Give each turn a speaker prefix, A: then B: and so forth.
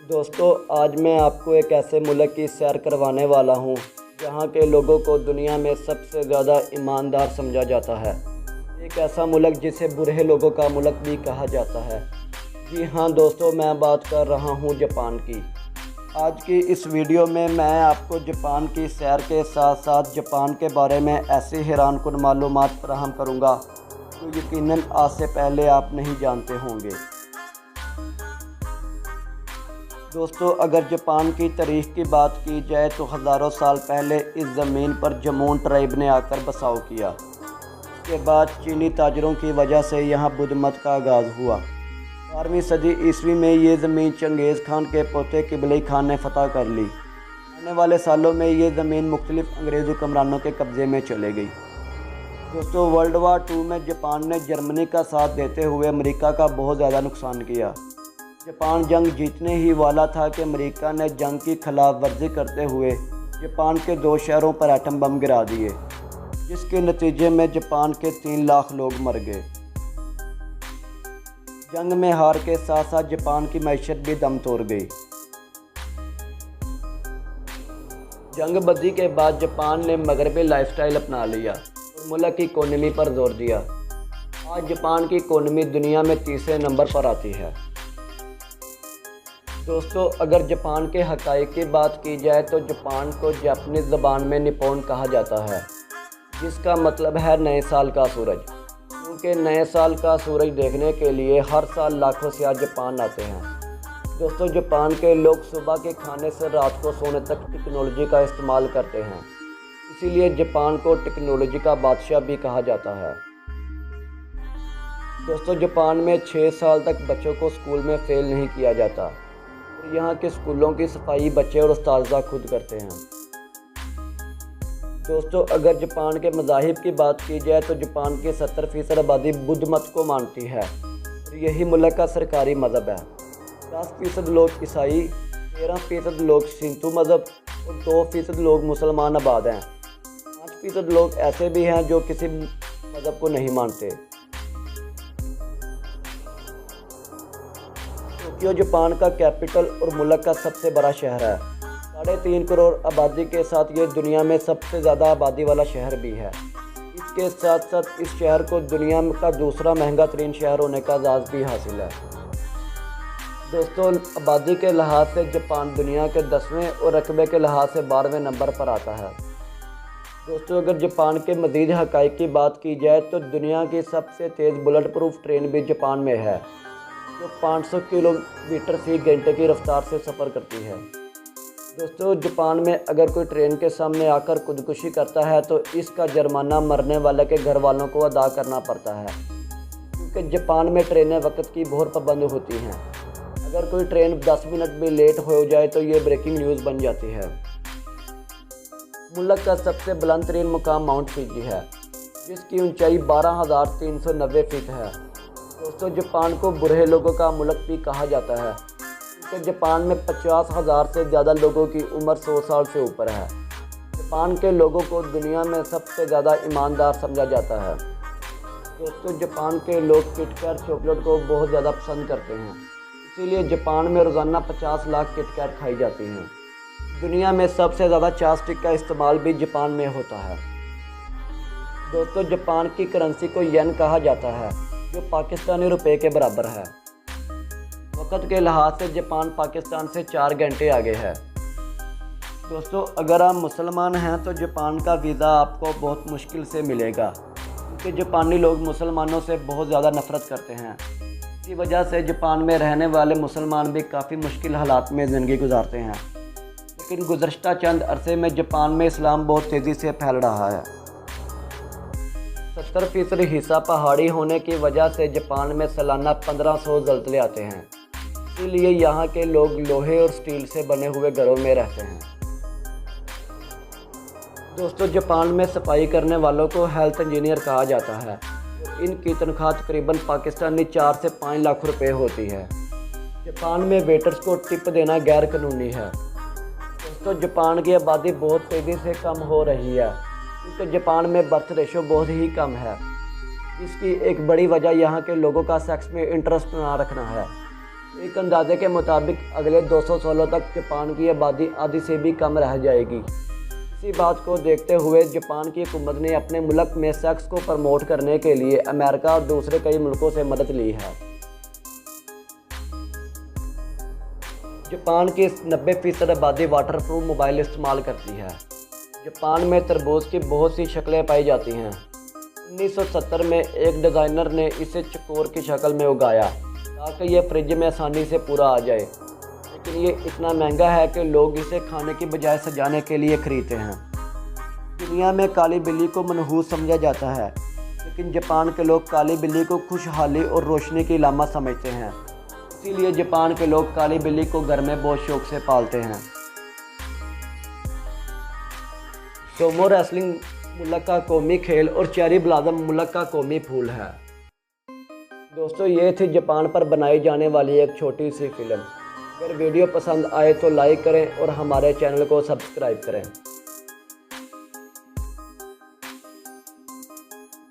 A: दोस्तों, आज मैं आपको एक ऐसे मुल्क की सैर करवाने वाला हूँ जहाँ के लोगों को दुनिया में सबसे ज़्यादा ईमानदार समझा जाता है। एक ऐसा मुल्क जिसे बुरे लोगों का मुल्क भी कहा जाता है। जी हाँ दोस्तों, मैं बात कर रहा हूँ जापान की। आज की इस वीडियो में मैं आपको जापान की सैर के साथ साथ जापान के बारे में ऐसी हैरानकुन मालूमात फराहम करूँगा जो यकीनन आज से पहले आप नहीं जानते होंगे। दोस्तों, अगर जापान की तारीख़ की बात की जाए तो हज़ारों साल पहले इस ज़मीन पर जमून ट्राइब ने आकर बसाव किया। इसके बाद चीनी ताजरों की वजह से यहाँ बुद्ध मत का आगाज़ हुआ। 12वीं सदी ईस्वी में ये ज़मीन चंगेज़ खान के पोते किबलई खान ने फतह कर ली। आने वाले सालों में ये ज़मीन मुख्तलिफ़ अंग्रेज़ हुक्मरानों के कब्ज़े में चले गई। दोस्तों, वर्ल्ड वार 2 में जापान ने जर्मनी का साथ देते हुए अमेरिका का बहुत ज़्यादा नुकसान किया। जापान जंग जीतने ही वाला था कि अमेरिका ने जंग की खिलाफ वर्जी करते हुए जापान के 2 शहरों पर एटम बम गिरा दिए, जिसके नतीजे में जापान के 3 लाख लोग मर गए। जंग में हार के साथ साथ जापान की मैशत भी दम तोड़ गई। जंग बंदी के बाद जापान ने मगरबी लाइफस्टाइल अपना लिया और मुल्क की इकोनॉमी पर जोर दिया। आज जापान की इकोनॉमी दुनिया में तीसरे नंबर पर आती है। दोस्तों, अगर जापान के हक़ाइक़ की बात की जाए तो जापान को जापानीज़ ज़बान में निप्पोन कहा जाता है, जिसका मतलब है नए साल का सूरज। क्योंकि नए साल का सूरज देखने के लिए हर साल लाखों सयाह जापान आते हैं। दोस्तों, जापान के लोग सुबह के खाने से रात को सोने तक टेक्नोलॉजी का इस्तेमाल करते हैं, इसीलिए जापान को टेक्नोलॉजी का बादशाह भी कहा जाता है। दोस्तों, जापान में 6 साल तक बच्चों को स्कूल में फ़ेल नहीं किया जाता। यहाँ के स्कूलों की सफाई बच्चे और उस्ताद खुद करते हैं। दोस्तों, अगर जापान के मज़ाहिब की बात की जाए तो जापान की 70% आबादी बुद्ध मत को मानती है और यही मुल्क का सरकारी मज़हब है। 10% लोग ईसाई, 13% लोग शिंतो मज़हब और 2% लोग मुसलमान आबाद हैं। 5% लोग ऐसे भी हैं जो किसी मज़हब को नहीं मानते। टोक्यो जापान का कैपिटल और मुल्क का सबसे बड़ा शहर है। 3.5 करोड़ आबादी के साथ ये दुनिया में सबसे ज़्यादा आबादी वाला शहर भी है। इसके साथ साथ इस शहर को दुनिया का दूसरा महंगा तरीन शहर होने का एजाज़ भी हासिल है। दोस्तों, आबादी के लिहाज से जापान दुनिया के 10वें और रकबे के लिहाज से 12वें नंबर पर आता है। दोस्तों, अगर जापान के मज़ीद हक़ाइक़ की बात की जाए तो दुनिया की सबसे तेज़ बुलेट प्रूफ ट्रेन भी जापान में है, जो 500 किलोमीटर फ़ी घंटे की रफ्तार से सफ़र करती है। दोस्तों, जापान में अगर कोई ट्रेन के सामने आकर खुदकुशी करता है तो इसका जुर्माना मरने वाले के घर वालों को अदा करना पड़ता है, क्योंकि जापान में ट्रेनें वक्त की बहुत पाबंद होती हैं। अगर कोई ट्रेन 10 मिनट भी लेट हो जाए तो ये ब्रेकिंग न्यूज़ बन जाती है। मुल्क का सबसे बुलंद तरीन मुकाम माउंट फुजी है, जिसकी ऊंचाई 12,390 फीट है। दोस्तों, जापान को बुरे लोगों का मुल्क भी कहा जाता है, क्योंकि जापान में 50,000 से ज़्यादा लोगों की उम्र 100 साल से ऊपर है। जापान के लोगों को दुनिया में सबसे ज़्यादा ईमानदार समझा जाता है। दोस्तों, जापान के लोग किटकैट चॉकलेट को बहुत ज़्यादा पसंद करते हैं, इसीलिए जापान में रोज़ाना 50 लाख किटकैट खाई जाती हैं। दुनिया में सबसे ज़्यादा चापस्टिक का इस्तेमाल भी जापान में होता है। दोस्तों, जापान की करेंसी को येन कहा जाता है, जो पाकिस्तानी रुपए के बराबर है। वक़्त के लिहाज से जापान पाकिस्तान से 4 घंटे आगे है। दोस्तों, अगर आप मुसलमान हैं तो जापान का वीज़ा आपको बहुत मुश्किल से मिलेगा, क्योंकि जापानी लोग मुसलमानों से बहुत ज़्यादा नफ़रत करते हैं। इसी वजह से जापान में रहने वाले मुसलमान भी काफ़ी मुश्किल हालात में ज़िंदगी गुजारते हैं। लेकिन गुज़श्ता चंद अरसे में जापान में इस्लाम बहुत तेज़ी से फैल रहा है। 70% हिस्सा पहाड़ी होने की वजह से जापान में सालाना 1500 ज़लज़ले आते हैं, इसीलिए यहाँ के लोग लोहे और स्टील से बने हुए घरों में रहते हैं। दोस्तों, जापान में सफाई करने वालों को हेल्थ इंजीनियर कहा जाता है। इनकी तनख्वाह तकरीबन पाकिस्तानी 4 से 5 लाख रुपए होती है। जापान में वेटर्स को टिप देना गैर कानूनी है। दोस्तों, जापान की आबादी बहुत तेज़ी से कम हो रही है, क्योंकि जापान में बर्थ रेशो बहुत ही कम है। इसकी एक बड़ी वजह यहाँ के लोगों का सेक्स में इंटरेस्ट ना रखना है। एक अंदाजे के मुताबिक अगले 200 सालों तक जापान की आबादी आधी से भी कम रह जाएगी। इसी बात को देखते हुए जापान की हुकूमत ने अपने मुल्क में सेक्स को प्रमोट करने के लिए अमेरिका और दूसरे कई मुल्कों से मदद ली है। जापान की 90% आबादी वाटरप्रूफ मोबाइल इस्तेमाल करती है। जापान में तरबूज की बहुत सी शक्लें पाई जाती हैं। 1970 में एक डिज़ाइनर ने इसे चकोर की शक्ल में उगाया ताकि ये फ्रिज में आसानी से पूरा आ जाए, लेकिन ये इतना महंगा है कि लोग इसे खाने की बजाय सजाने के लिए खरीदते हैं। दुनिया में काली बिल्ली को मनहूस समझा जाता है, लेकिन जापान के लोग काली बिल्ली को खुशहाली और रोशनी की अलामत समझते हैं। इसीलिए जापान के लोग काली बिल्ली को घर में बहुत शौक से पालते हैं। सोमो रेसलिंग मुल्क का कौमी खेल और चेरी ब्लॉसम मुल्क का कौमी फूल है। दोस्तों, ये थी जापान पर बनाई जाने वाली एक छोटी सी फिल्म। अगर वीडियो पसंद आए तो लाइक करें और हमारे चैनल को सब्सक्राइब करें।